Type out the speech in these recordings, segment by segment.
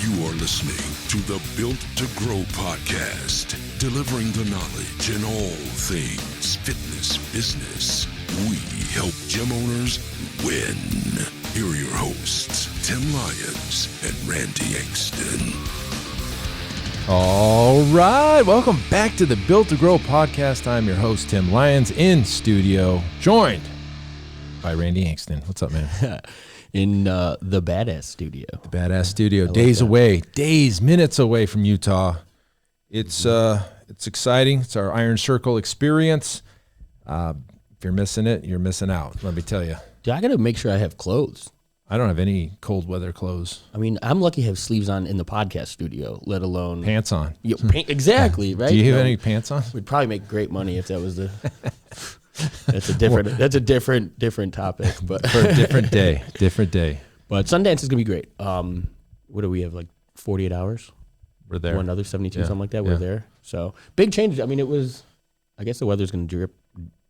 You are listening to the Built to Grow podcast, delivering the knowledge in all things fitness business. We help gym owners win. Here are your hosts, Tim Lyons and Randy Exton. All right, welcome back to the Built to Grow podcast. I'm your host, Tim Lyons, in studio, joined by Randy Exton. What's up, man? In the Badass Studio. The Badass Studio. Days away, minutes away from Utah. It's exciting. It's our Iron Circle experience. If you're missing it, you're missing out. Let me tell you. Dude, I got to make sure I have clothes. I don't have any cold weather clothes. I mean, I'm lucky to have sleeves on in the podcast studio, let alone pants on. Exactly, right? Do you have any pants on? We'd probably make great money if that was the. That's a different topic, but for a different day. But Sundance is gonna be great. What do we have, like 48 hours? We're there. One other 72, something like that. We're there. So big changes. I mean, it was. I guess the weather's gonna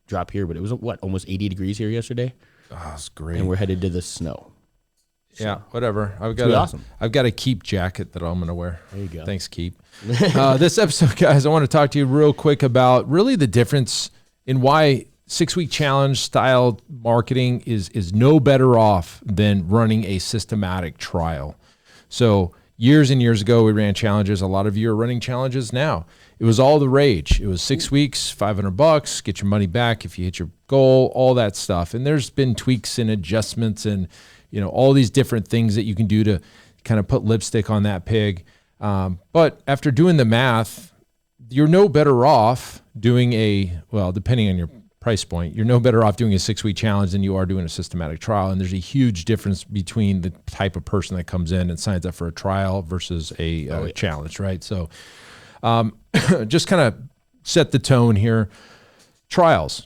drop here, but it was almost 80 degrees here yesterday. Oh, it's great. And we're headed to the snow. Yeah, whatever. I've got a Keep jacket that I'm going to wear. There you go. Thanks, Keep. This episode, guys, I want to talk to you real quick about really the difference in why 6-week challenge style marketing is no better off than running a systematic trial. So years and years ago, we ran challenges. A lot of you are running challenges now. It was all the rage. It was 6 weeks, $500, get your money back if you hit your goal, all that stuff. And there's been tweaks and adjustments and all these different things that you can do to kind of put lipstick on that pig. But after doing the math, you're no better off doing depending on your price point, you're no better off doing a 6-week challenge than you are doing a systematic trial. And there's a huge difference between the type of person that comes in and signs up for a trial versus a challenge, right? So just kind of set the tone here. Trials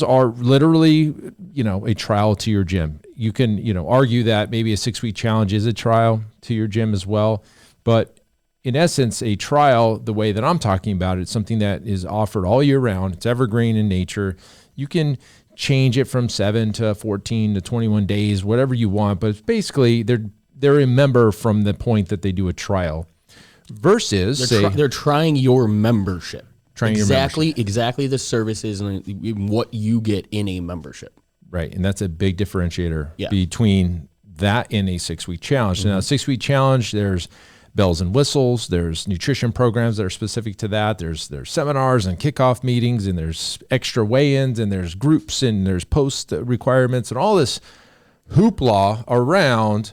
are literally, a trial to your gym. You can, argue that maybe a 6-week challenge is a trial to your gym as well. But in essence, a trial, the way that I'm talking about it, it's something that is offered all year round. It's evergreen in nature. You can change it from 7 to 14 to 21 days, whatever you want. But it's basically, they're a member from the point that they do a trial versus they're trying your membership. Exactly the services and what you get in a membership. Right, and that's a big differentiator between that and a 6-week challenge. Mm-hmm. Now, a 6-week challenge, there's bells and whistles, there's nutrition programs that are specific to that, there's seminars and kickoff meetings, and there's extra weigh-ins, and there's groups, and there's post requirements, and all this hoopla around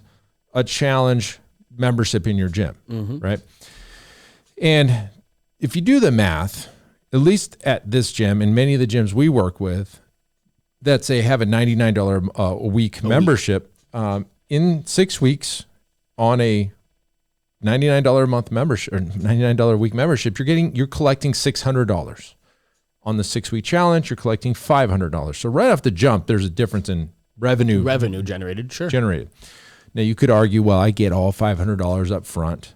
a challenge membership in your gym, right? And if you do the math, at least at this gym and many of the gyms we work with, that say have a $99 a week membership, in 6 weeks on a $99 a month membership or $99 a week membership, you're collecting $600. On the 6-week challenge, you're collecting $500. So right off the jump, there's a difference in revenue generated. Sure. Now you could argue, well, I get all $500 up front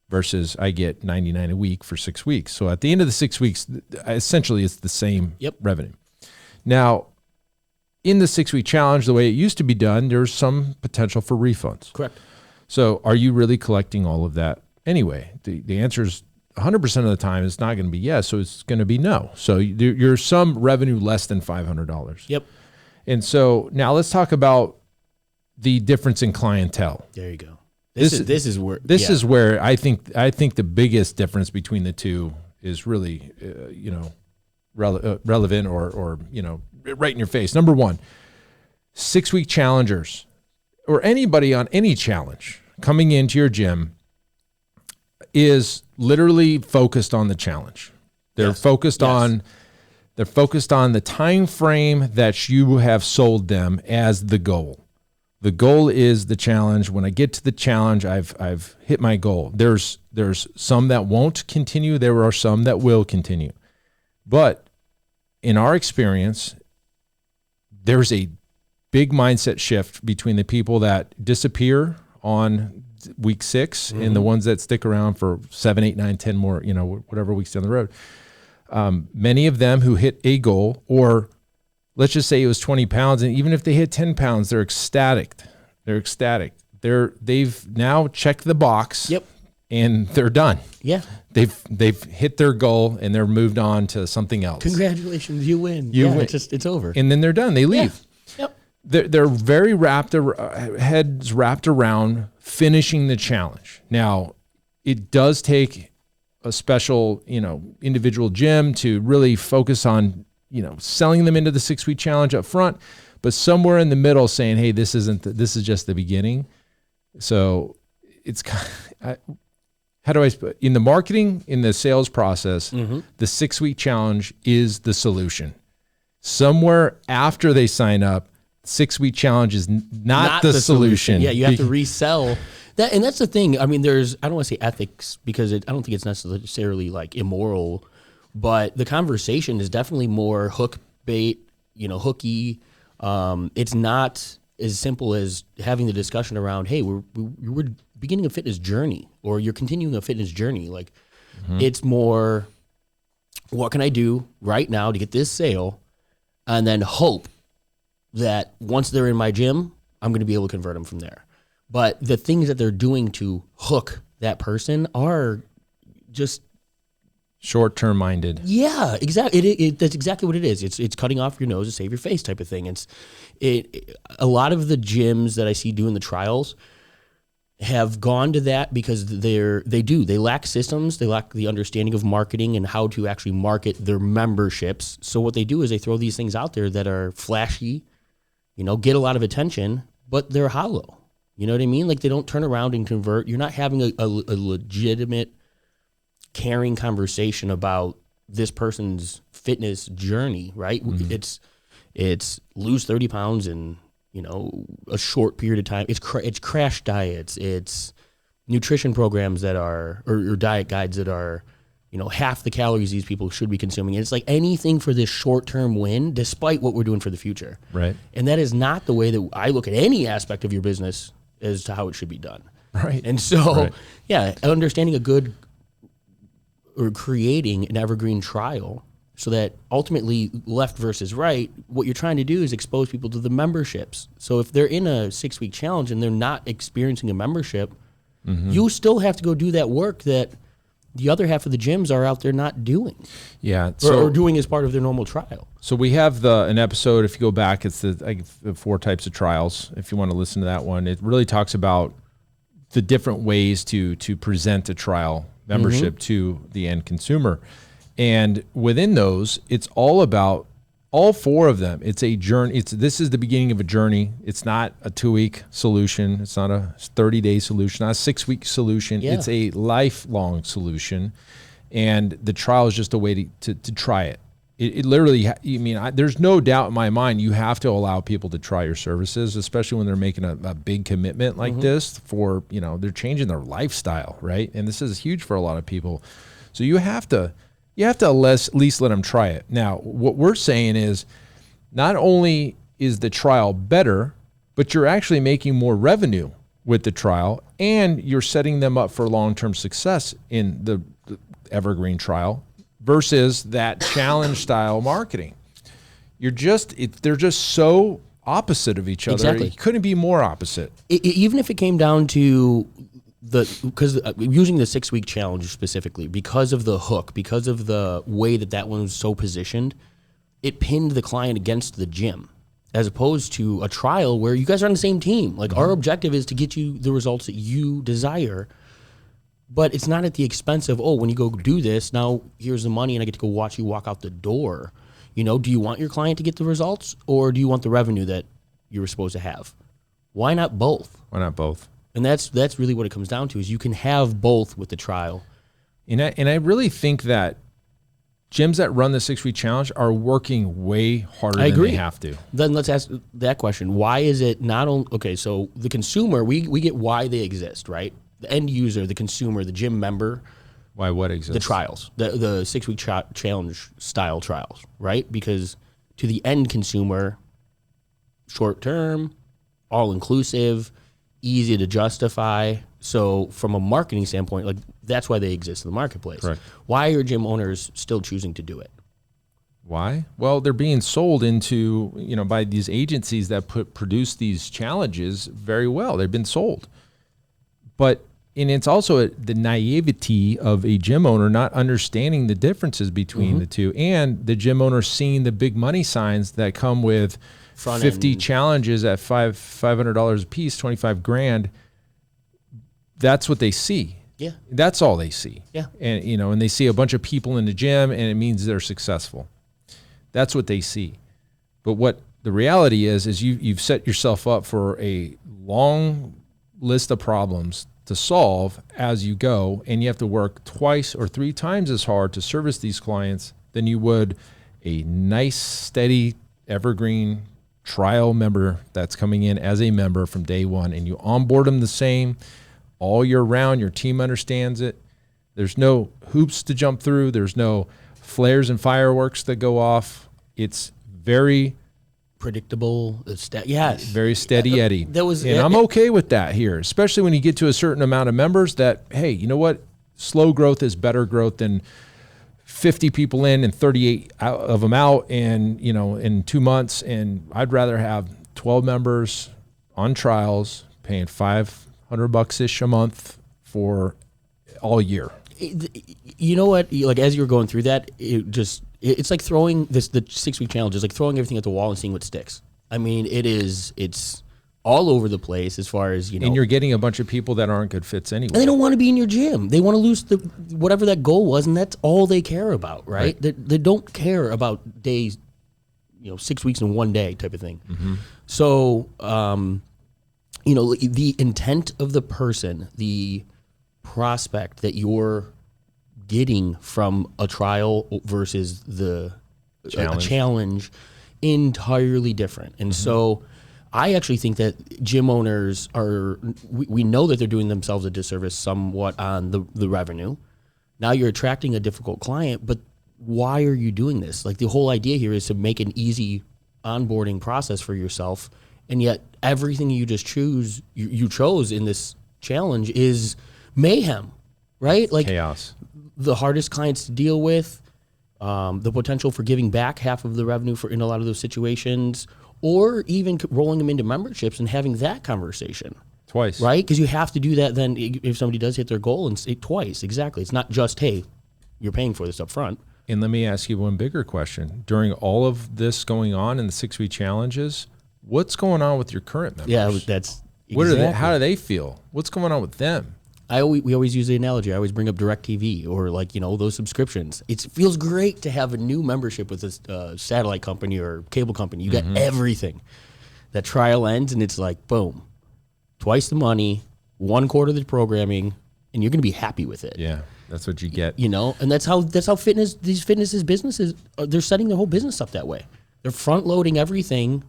versus I get $99 a week for 6 weeks. So at the end of the 6 weeks, essentially it's the same revenue. Now, in the 6-week challenge, the way it used to be done, there's some potential for refunds. Correct. So are you really collecting all of that anyway? The answer is 100% of the time it's not going to be yes, so it's going to be no. So you're some revenue less than $500. Yep. And so now let's talk about the difference in clientele. There you go. This is where I think the biggest difference between the two is really relevant or right in your face. Number one, 6-week challengers or anybody on any challenge coming into your gym is literally focused on the challenge. They're focused on the time frame that you have sold them as the goal. The goal is the challenge. When I get to the challenge, I've hit my goal. There's some that won't continue. There are some that will continue. But in our experience, there's a big mindset shift between the people that disappear on week 6 and the ones that stick around for 7, 8, 9, 10 more, whatever weeks down the road. Many of them who hit a goal, or let's just say it was 20 pounds, and even if they hit 10 pounds, they're ecstatic. They've now checked the box. Yep. and they're done. Yeah. They've hit their goal and they're moved on to something else. Congratulations, you win. You win. It's over. And then they're done. They leave. Yep. They're very heads wrapped around finishing the challenge. Now, it does take a special, individual gym to really focus on, selling them into the 6-week challenge up front, but somewhere in the middle saying, hey, this is just the beginning. So it's how do I put in the marketing, in the sales process, the 6-week challenge is the solution. Somewhere after they sign up, 6-week challenge is not the solution. Yeah, you have to resell that, and that's the thing. I mean, I don't want to say ethics because I don't think it's necessarily like immoral, but the conversation is definitely more hook bait, hooky. It's not as simple as having the discussion around, hey, we're beginning a fitness journey, or you're continuing a fitness journey. Like, it's more, what can I do right now to get this sale, and then hope that once they're in my gym, I'm going to be able to convert them from there. But the things that they're doing to hook that person are just short-term minded. Yeah, exactly. That's exactly what it is. It's cutting off your nose to save your face type of thing. A lot of the gyms that I see doing the trials have gone to that because they lack systems, they lack the understanding of marketing and how to actually market their memberships. So what they do is they throw these things out there that are flashy, get a lot of attention, but they're hollow. You know what I mean? Like, they don't turn around and convert. You're not having a legitimate, caring conversation about this person's fitness journey, right? It's lose 30 pounds in a short period of time. It's crash diets. It's nutrition programs that are or diet guides that are half the calories these people should be consuming. And it's like anything for this short-term win, despite what we're doing for the future. Right. And that is not the way that I look at any aspect of your business as to how it should be done. Right. And so, understanding or creating an evergreen trial so that ultimately left versus right, what you're trying to do is expose people to the memberships. So if they're in a 6-week challenge and they're not experiencing a membership, you still have to go do that work that the other half of the gyms are out there not doing. Yeah. Or doing as part of their normal trial. So we have an episode, if you go back, it's the 4 types of trials. If you want to listen to that one, it really talks about the different ways to present a trial membership to the end consumer. And within those, it's all about all 4 of them. It's a journey. This is the beginning of a journey. It's not a 2-week solution. It's not a 30-day solution, not a 6-week solution. Yeah. It's a lifelong solution. And the trial is just a way to try it. It literally, there's no doubt in my mind you have to allow people to try your services, especially when they're making a big commitment like this for, they're changing their lifestyle, right? And this is huge for a lot of people. So you have to at least let them try it. Now, what we're saying is not only is the trial better, but you're actually making more revenue with the trial, and you're setting them up for long-term success in the evergreen trial versus that challenge style marketing. They're just so opposite of each other. Exactly. It couldn't be more opposite. Even if it came down to because using the 6-week challenge specifically, because of the hook, because of the way that one was so positioned, it pinned the client against the gym, as opposed to a trial where you guys are on the same team. Like, our objective is to get you the results that you desire, but it's not at the expense of, when you go do this, now here's the money and I get to go watch you walk out the door. Do you want your client to get the results, or do you want the revenue that you were supposed to have? Why not both? Why not both? And that's really what it comes down to, is you can have both with the trial. And I really think that gyms that run the 6-week challenge are working way harder than they have to. Then let's ask that question. Why is it not only, okay, so the consumer, we get why they exist, right? The end user, the consumer, the gym member. Why what exists? The trials, the 6-week challenge style trials, right? Because to the end consumer, short term, all inclusive, easy to justify. So from a marketing standpoint, like, that's why they exist in the marketplace. Correct. Why are gym owners still choosing to do it? Why? Well, they're being sold into, by these agencies that produce these challenges very well. They've been sold. But And it's also the naivety of a gym owner not understanding the differences between the two, and the gym owner seeing the big money signs that come with Front 50 end. challenges at $500 a piece, 25 grand. That's what they see. Yeah. That's all they see. Yeah. And, and they see a bunch of people in the gym and it means they're successful. That's what they see. But what the reality is you've set yourself up for a long list of problems to solve as you go, and you have to work 2 or 3 times as hard to service these clients than you would a nice, steady, evergreen trial member that's coming in as a member from day one, and you onboard them the same all year round. Your team understands it. There's no hoops to jump through. There's no flares and fireworks that go off. It's very Predictable. Yes. very steady Eddie. And I'm okay with that here, especially when you get to a certain amount of members that, hey, you know what? Slow growth is better growth than 50 people in and 38 of them out and, in 2 months. And I'd rather have 12 members on trials paying $500-ish a month for all year. You know what? Like, as you're going through that, it's like throwing the 6-week challenge is like throwing everything at the wall and seeing what sticks. I mean, it's all over the place as far as, And you're getting a bunch of people that aren't good fits anyway. and they don't want to be in your gym. They want to lose whatever that goal was, and that's all they care about, right? They don't care about days, 6 weeks in one day type of thing. So, the intent of the person, the prospect that you're getting from a trial versus a challenge, entirely different. And so I actually think that gym owners we know that they're doing themselves a disservice somewhat on the revenue. Now you're attracting a difficult client, but why are you doing this? Like, the whole idea here is to make an easy onboarding process for yourself, and yet everything you just you chose in this challenge is mayhem, right? Like, Chaos. The hardest clients to deal with, the potential for giving back half of the revenue in a lot of those situations, or even rolling them into memberships and having that conversation. Twice. Right? Because you have to do that then if somebody does hit their goal, and say twice. Exactly. It's not just, hey, you're paying for this up front. And let me ask you one bigger question. During all of this going on in the 6-week challenges, what's going on with your current members? Yeah, that's What are exactly. they? How do they feel? What's going on with them? We always use the analogy. I always bring up DirecTV or those subscriptions. It feels great to have a new membership with a satellite company or cable company. You got everything. That trial ends and it's like, boom, twice the money, 1/4 of the programming, and you're going to be happy with it. Yeah, that's what you get. And that's how these fitness businesses, they're setting their whole business up that way. They're front loading everything,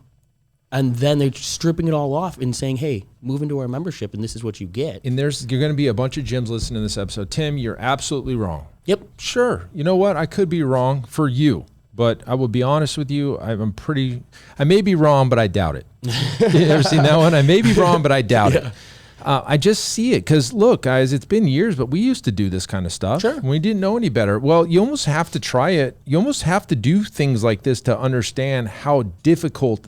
and then they're stripping it all off and saying, hey, move into our membership, and this is what you get. And you're going to be a bunch of gyms listening to this episode. Tim, you're absolutely wrong. Yep. Sure. You know what? I could be wrong for you, but I will be honest with you. I may be wrong, but I doubt it. You ever seen that one? I may be wrong, but I doubt it. I just see it because, look, guys, it's been years, but we used to do this kind of stuff. Sure. We didn't know any better. Well, you almost have to try it. You almost have to do things like this to understand how difficult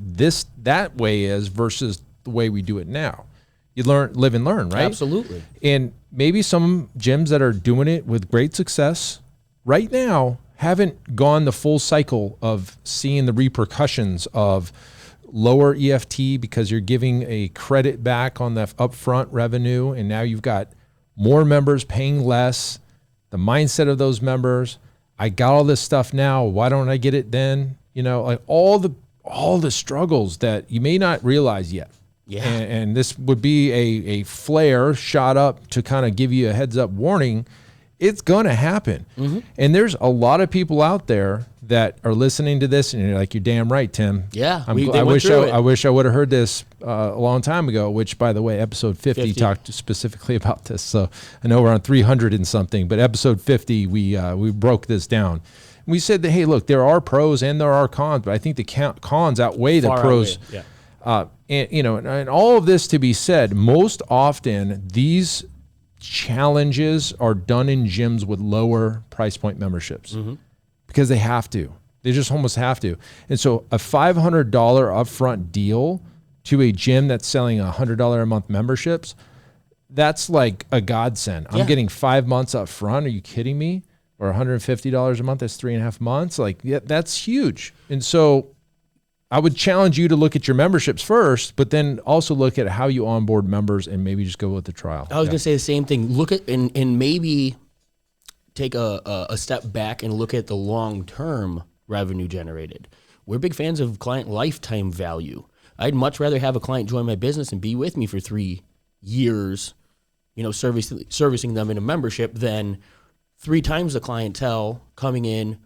that way is versus the way we do it now. You live and learn, right? Absolutely. And maybe some gyms that are doing it with great success right now haven't gone the full cycle of seeing the repercussions of lower EFT because you're giving a credit back on the upfront revenue, and now you've got more members paying less. The mindset of those members, I got all this stuff now, why don't I get it then? Like all the struggles that you may not realize yet. Yeah. And this would be a flare shot up to kind of give you a heads up warning. It's going to happen. And there's a lot of people out there that are listening to this and you're like, you're damn right, Tim. Yeah, I wish I would have heard this a long time ago, which, by the way, episode 50 talked specifically about this. So I know we're on 300 and something, but episode 50, we broke this down. We said that, hey, look, there are pros and there are cons, but I think the cons outweigh the pros. Yeah. And all of this to be said, most often these challenges are done in gyms with lower price point memberships because they have to. They just almost have to. And so a $500 upfront deal to a gym that's selling $100 a month memberships, that's like a godsend. I'm getting 5 months up front. Are you kidding me? Or $150 a month, that's 3.5 months. Like, yeah, that's huge. And so I would challenge you to look at your memberships first, but then also look at how you onboard members and maybe just go with the trial. I was going to say the same thing. Look at, and maybe take a step back and look at the long-term revenue generated. We're big fans of client lifetime value. I'd much rather have a client join my business and be with me for 3 years, servicing them in a membership than 3 times the clientele coming in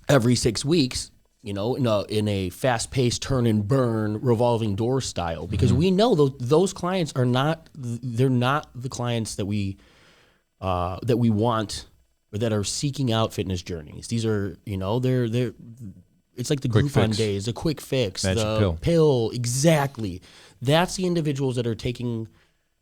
every 6 weeks, in a fast-paced turn and burn revolving door style. Because we know those clients are not the clients that we want or that are seeking out fitness journeys. These are, they're it's like the Groupon days, the quick fix, the pill. Exactly. That's the individuals that are taking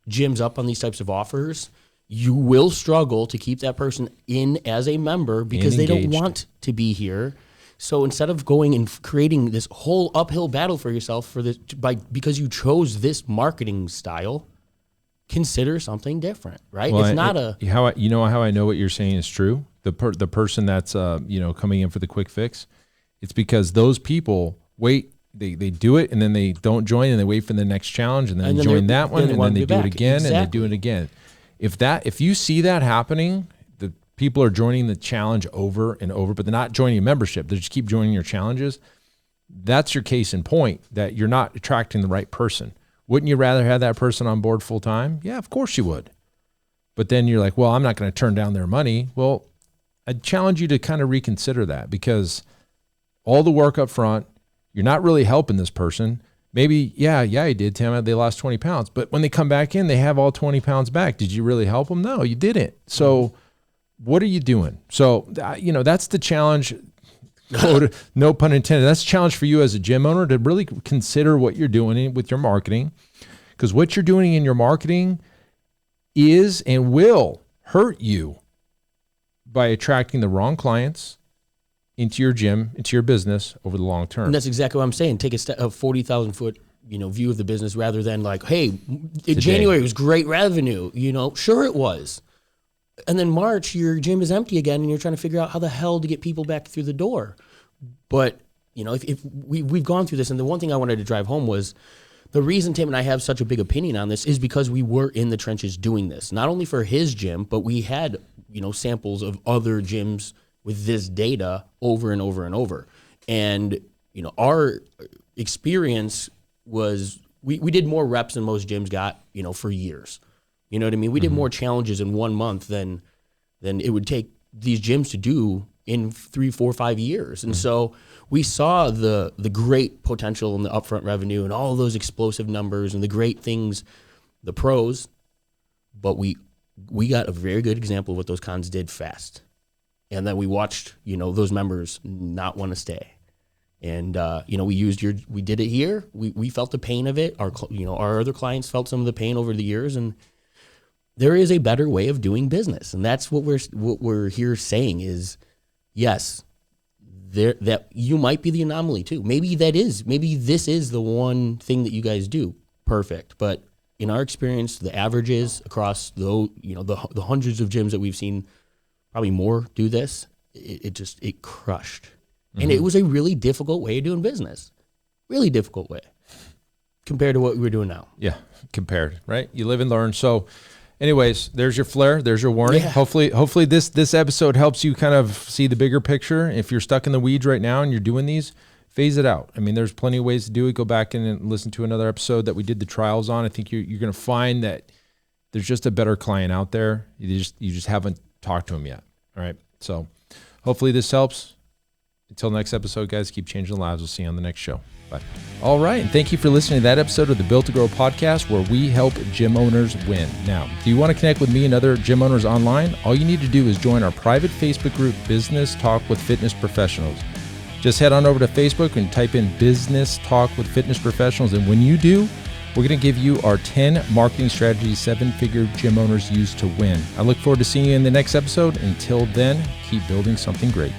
gyms up on these types of offers. You will struggle to keep that person in as a member because they don't want to be here. So instead of going and creating this whole uphill battle for yourself because you chose this marketing style, consider something different, right? Well, it's not how I know what you're saying is true. The person that's coming in for the quick fix, it's because those people wait. They do it and then they don't join and they wait for the next challenge and then they join that one and then they do it again and they do it again. If you see that happening, the people are joining the challenge over and over, but they're not joining a membership. They just keep joining your challenges. That's your case in point that you're not attracting the right person. Wouldn't you rather have that person on board full time? Yeah, of course you would. But then you're like, well, I'm not going to turn down their money. Well, I'd challenge you to kind of reconsider that because all the work up front, you're not really helping this person. Maybe, yeah, you did, Tim. They lost 20 pounds. But when they come back in, they have all 20 pounds back. Did you really help them? No, you didn't. So what are you doing? So, that's the challenge. No pun intended. That's a challenge for you as a gym owner to really consider what you're doing with your marketing. Because what you're doing in your marketing is and will hurt you by attracting the wrong clients into your gym, into your business over the long term. And that's exactly what I'm saying. Take a 40,000-foot, view of the business rather than like, hey, January was great revenue. Sure it was. And then March, your gym is empty again and you're trying to figure out how the hell to get people back through the door. But, if we've gone through this, and the one thing I wanted to drive home was the reason Tim and I have such a big opinion on this is because we were in the trenches doing this, not only for his gym, but we had, samples of other gyms with this data over and over and over. And, our experience was we did more reps than most gyms got, for years. You know what I mean? We did more challenges in 1 month than it would take these gyms to do in 3, 4, 5 years. And so we saw the great potential in the upfront revenue and all of those explosive numbers and the great things, the pros, but we got a very good example of what those cons did fast. And then we watched, those members not want to stay. And, we did it here. We felt the pain of it. Our other clients felt some of the pain over the years. And there is a better way of doing business. And that's what we're here saying is, yes, that you might be the anomaly too. Maybe this is the one thing that you guys do perfect. But in our experience, the averages across the hundreds of gyms that we've seen, probably more do this, it crushed. Mm-hmm. And it was a really difficult way of doing business. Really difficult way compared to what we were doing now. Yeah, compared, right? You live and learn. So anyways, there's your flare. There's your warning. Yeah. Hopefully this episode helps you kind of see the bigger picture. If you're stuck in the weeds right now and you're doing these, phase it out. I mean, there's plenty of ways to do it. Go back and listen to another episode that we did the trials on. I think you're going to find that there's just a better client out there. You just haven't talked to him yet. All right. So hopefully this helps. Until next episode, guys, keep changing lives. We'll see you on the next show. Bye. All right. And thank you for listening to that episode of the Built to Grow podcast, where we help gym owners win. Now, do you want to connect with me and other gym owners online? All you need to do is join our private Facebook group, Business Talk with Fitness Professionals. Just head on over to Facebook and type in Business Talk with Fitness Professionals. And when you do, we're going to give you our 10 marketing strategies 7-figure gym owners use to win. I look forward to seeing you in the next episode. Until then, keep building something great.